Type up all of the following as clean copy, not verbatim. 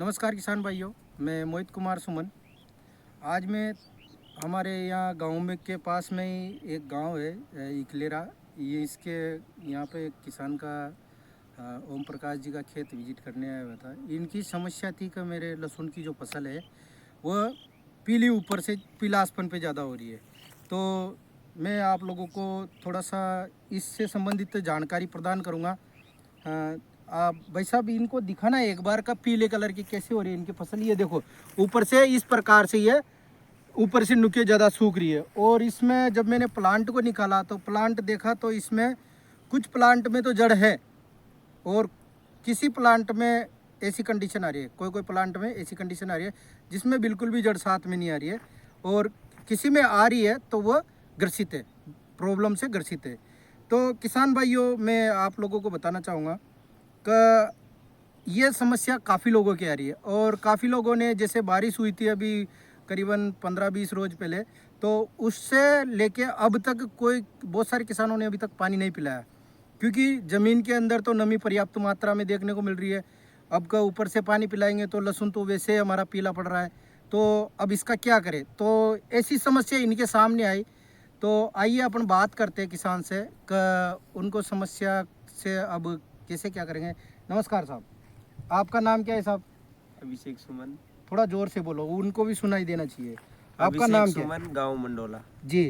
नमस्कार किसान भाइयों, मैं मोहित कुमार सुमन। आज मैं हमारे यहाँ गांव में के पास में ही एक गांव है इकलेरा। ये इसके यहाँ पे एक किसान का ओम प्रकाश जी का खेत विजिट करने आया हुआ था। इनकी समस्या थी कि मेरे लहसुन की जो फसल है वह पीली ऊपर से पीलापन पे ज़्यादा हो रही है। तो मैं आप लोगों को थोड़ा सा इससे संबंधित जानकारी प्रदान करूँगा। आप भाई साहब इनको दिखाना है एक बार का पीले कलर की कैसे हो रही है इनकी फसल। ये देखो ऊपर से इस प्रकार से ये ऊपर से नुके ज़्यादा सूख रही है। और इसमें जब मैंने प्लांट को निकाला तो प्लांट देखा तो इसमें कुछ प्लांट में तो जड़ है और किसी प्लांट में ऐसी कंडीशन आ रही है, कोई कोई प्लांट में ऐसी कंडीशन आ रही है जिसमें बिल्कुल भी जड़ साथ में नहीं आ रही है। और किसी में आ रही है तो वह ग्रसित है, प्रॉब्लम से ग्रसित है। तो किसान भाइयों, मैं आप लोगों को बताना चाहूँगा कि ये समस्या काफ़ी लोगों की आ रही है। और काफ़ी लोगों ने, जैसे बारिश हुई थी अभी करीबन 15-20 रोज पहले, तो उससे लेके अब तक कोई बहुत सारे किसानों ने अभी तक पानी नहीं पिलाया, क्योंकि ज़मीन के अंदर तो नमी पर्याप्त मात्रा में देखने को मिल रही है। अब का ऊपर से पानी पिलाएंगे तो लहसुन तो वैसे हमारा पीला पड़ रहा है, तो अब इसका क्या करें। तो ऐसी समस्या इनके सामने आई। तो आइए अपन बात करते हैं किसान से कि उनको समस्या से अब कैसे क्या करेंगे। नमस्कार साहब, आपका नाम क्या है साहब? अभिषेक सुमन। थोड़ा जोर से बोलो, उनको भी सुनाई देना चाहिए। आपका अभिषेक नाम क्या है? सुमन, गांव मंडोला। जी।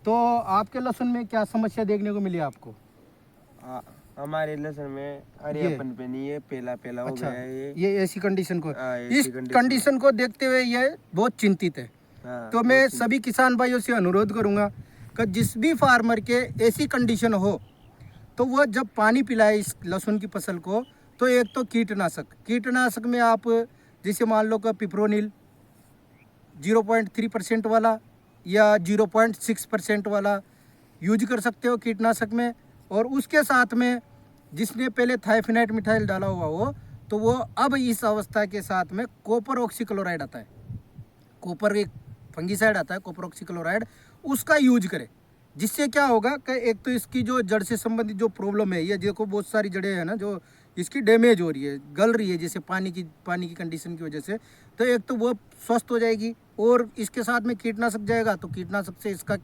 तो आपके लहसुन में क्या समस्या देखने को मिली आपको? हमारे लहसुन में हरियापन पे नहीं है, पेला पेला हो अच्छा, गया है ये ऐसी कंडीशन को, ऐसी इस कंडीशन को देखते हुए ये बहुत चिंतित है। हाँ, तो मैं सभी किसान भाइयों से अनुरोध करूंगा कि जिस भी फार्मर के ऐसी कंडीशन हो तो वह जब पानी पिलाए इस लहसुन की फसल को, तो एक तो कीटनाशक में आप जैसे मान लो कि पिप्रोनिल 0.3% वाला या 0.6% वाला यूज कर सकते हो कीटनाशक में। और उसके साथ में जिसने पहले थाइफिनाइट मिथाइल डाला हुआ हो तो वो अब इस अवस्था के साथ में कॉपर ऑक्सीक्लोराइड आता है, कॉपर एक फंगीसाइड आता है कॉपर ऑक्सीक्लोराइड, उसका यूज करें। जिससे क्या होगा कि एक तो इसकी जो जड़ से संबंधित जो प्रॉब्लम है, ये देखो बहुत सारी जड़ें हैं ना जो इसकी डैमेज हो रही है, गल रही है जैसे पानी की कंडीशन की वजह से, तो एक तो वो स्वस्थ हो जाएगी। और इसके साथ में कीटनाशक जाएगा तो कीटनाशक से इसका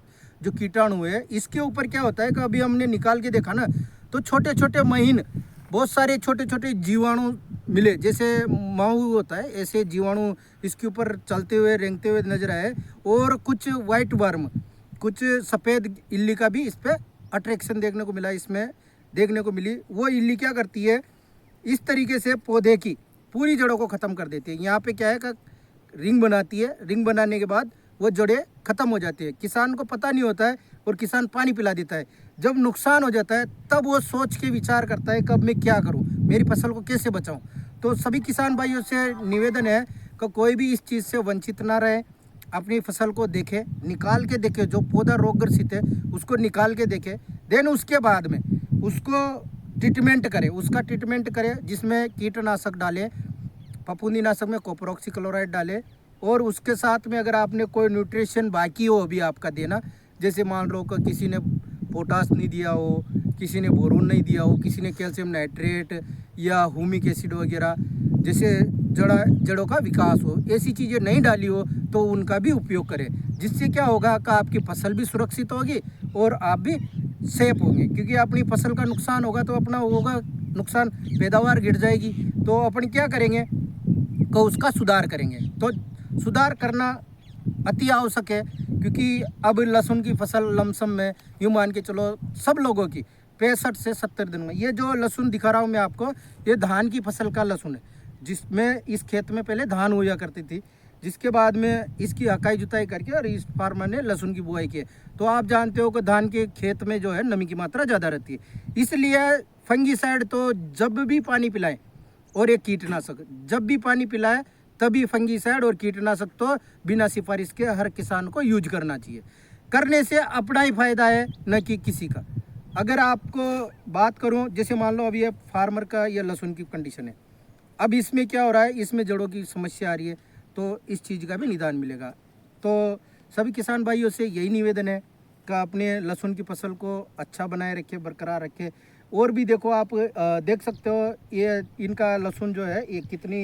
जो कीटाणु है, इसके ऊपर क्या होता है कि अभी हमने निकाल के देखा ना, तो छोटे छोटे महीन बहुत सारे छोटे छोटे जीवाणु मिले, जैसे माहू होता है ऐसे जीवाणु इसके ऊपर चलते हुए रेंगते हुए नजर आए। और कुछ वाइट वर्म, कुछ सफ़ेद इल्ली का भी इस पर अट्रैक्शन देखने को मिला, इसमें देखने को मिली। वो इल्ली क्या करती है, इस तरीके से पौधे की पूरी जड़ों को ख़त्म कर देती है। यहाँ पे क्या है कि रिंग बनाती है, रिंग बनाने के बाद वो जड़ें ख़त्म हो जाती है। किसान को पता नहीं होता है और किसान पानी पिला देता है। जब नुकसान हो जाता है तब वो सोच के विचार करता है कब मैं क्या करूँ, मेरी फसल को कैसे बचाऊँ। तो सभी किसान भाइयों से निवेदन है कि कोई भी इस चीज़ से वंचित ना रहे, अपनी फसल को देखे, निकाल के देखे, जो पौधा रोगग्रसित है उसको निकाल के देखे, देन उसके बाद में उसको ट्रीटमेंट करे, उसका ट्रीटमेंट करे जिसमें कीटनाशक डालें, फफूंदीनाशक में कॉपर ऑक्सीक्लोराइड डालें। और उसके साथ में अगर आपने कोई न्यूट्रिशन बाकी हो अभी आपका देना, जैसे मान लो कि किसी ने पोटास नहीं दिया हो, किसी ने बोरोन नहीं दिया हो, किसी ने कैल्शियम नाइट्रेट या ह्यूमिक एसिड वगैरह, जैसे जड़ों का विकास हो, ऐसी चीज़ें नहीं डाली हो तो उनका भी उपयोग करें। जिससे क्या होगा कि आपकी फसल भी सुरक्षित होगी और आप भी सेफ होंगे। क्योंकि अपनी फसल का नुकसान होगा तो अपना होगा नुकसान, पैदावार गिर जाएगी। तो अपन क्या करेंगे कि उसका सुधार करेंगे। तो सुधार करना अति आवश्यक है, क्योंकि अब लहसुन की फसल लमसम में यूँ मान के चलो सब लोगों की 65 से 70 दिन में, ये जो लहसुन दिखा रहा हूँ मैं आपको, ये धान की फसल का लहसुन है, जिसमें इस खेत में पहले धान हुआ करती थी, जिसके बाद में इसकी हकाई जुताई करके और इस फार्मर ने लहसुन की बुआई की। तो आप जानते हो कि धान के खेत में जो है नमी की मात्रा ज़्यादा रहती है, इसलिए फंगीसाइड तो जब भी पानी पिलाएं और एक कीटनाशक जब भी पानी पिलाएं तभी फंगीसाइड और कीटनाशक तो बिना सिफारिश के हर किसान को यूज करना चाहिए। करने से अपना ही फायदा है, न कि किसी का। अगर आपको बात करूं, जैसे मान लो अभी ये फार्मर का ये लहसुन की कंडीशन है, अब इसमें क्या हो रहा है, इसमें जड़ों की समस्या आ रही है, तो इस चीज़ का भी निदान मिलेगा। तो सभी किसान भाइयों से यही निवेदन है कि अपने लहसुन की फसल को अच्छा बनाए रखें, बरकरार रखें। और भी देखो आप देख सकते हो ये इनका लहसुन जो है ये कितनी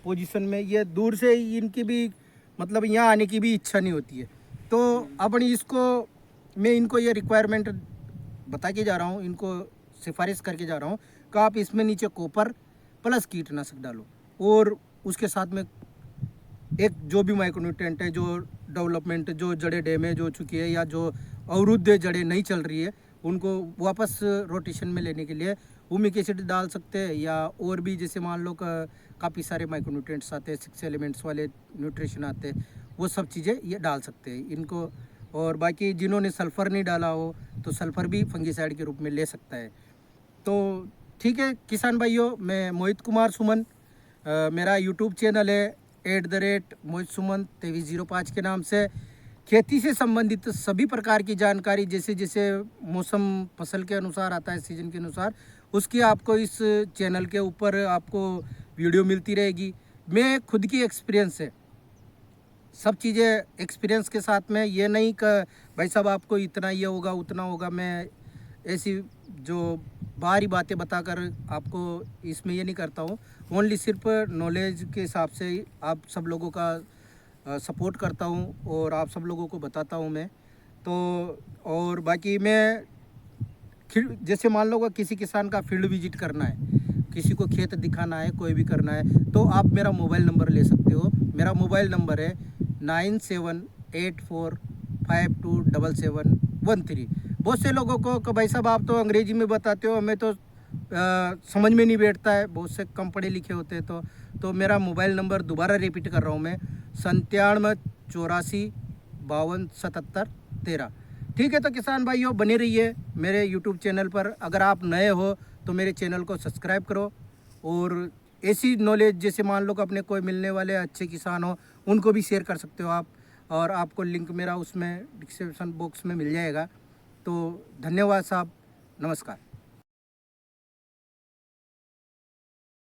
पोजीशन में, ये दूर से ही इनकी भी मतलब यहाँ आने की भी इच्छा नहीं होती है। तो अपन इसको मैं इनको ये रिक्वायरमेंट बता के जा रहा हूँ, इनको सिफारिश करके जा रहा हूँ कि आप इसमें नीचे कॉपर प्लस कीटनाशक डालो, और उसके साथ में एक जो भी माइक्रोन्यूट्रिएंट है, जो डेवलपमेंट, जो जड़ें डैमेज हो चुकी है या जो अवरुद्ध जड़ें नहीं चल रही है, उनको वापस रोटेशन में लेने के लिए हुमिक एसिड डाल सकते हैं, या और भी जैसे मान लो काफ़ी सारे माइक्रोन्यूट्रिएंट्स आते हैं, 6 एलिमेंट्स वाले न्यूट्रिशन आते हैं, वो सब चीज़ें ये डाल सकते हैं इनको। और बाकी जिन्होंने सल्फ़र नहीं डाला हो तो सल्फ़र भी फंगीसाइड के रूप में ले सकता है। तो ठीक है किसान भाइयों, मैं मोहित कुमार सुमन, मेरा यूट्यूब चैनल है @मोहित सुमन 2305 के नाम से। खेती से संबंधित सभी प्रकार की जानकारी जैसे जैसे मौसम फसल के अनुसार आता है, सीजन के अनुसार, उसकी आपको इस चैनल के ऊपर आपको वीडियो मिलती रहेगी। मैं खुद की एक्सपीरियंस है, सब चीज़ें एक्सपीरियंस के साथ में, ये नहीं कि भाई साहब आपको इतना ये होगा उतना होगा, मैं ऐसी जो बाहरी बातें बताकर आपको इसमें ये नहीं करता हूँ। ओनली सिर्फ नॉलेज के हिसाब से आप सब लोगों का सपोर्ट करता हूँ और आप सब लोगों को बताता हूँ मैं। तो और बाकी मैं जैसे मान लो किसी किसान का फील्ड विजिट करना है, किसी को खेत दिखाना है, कोई भी करना है, तो आप मेरा मोबाइल नंबर ले सकते हो। मेरा मोबाइल नंबर है 9784527713। बहुत से लोगों को कि भाई साहब आप तो अंग्रेजी में बताते हो, हमें तो समझ में नहीं बैठता है, बहुत से कम पढ़े लिखे होते हैं। तो मेरा मोबाइल नंबर दोबारा रिपीट कर रहा हूँ मैं, 9784527713। ठीक है, तो किसान भाइयों बने रहिए मेरे यूट्यूब चैनल पर। अगर आप नए हो तो मेरे चैनल को सब्सक्राइब करो, और ऐसी नॉलेज जैसे मान लो कि अपने कोई मिलने वाले अच्छे किसान हो उनको भी शेयर कर सकते हो आप, और आपको लिंक मेरा उसमें डिस्क्रिप्शन बॉक्स में मिल जाएगा। तो धन्यवाद साहब, नमस्कार।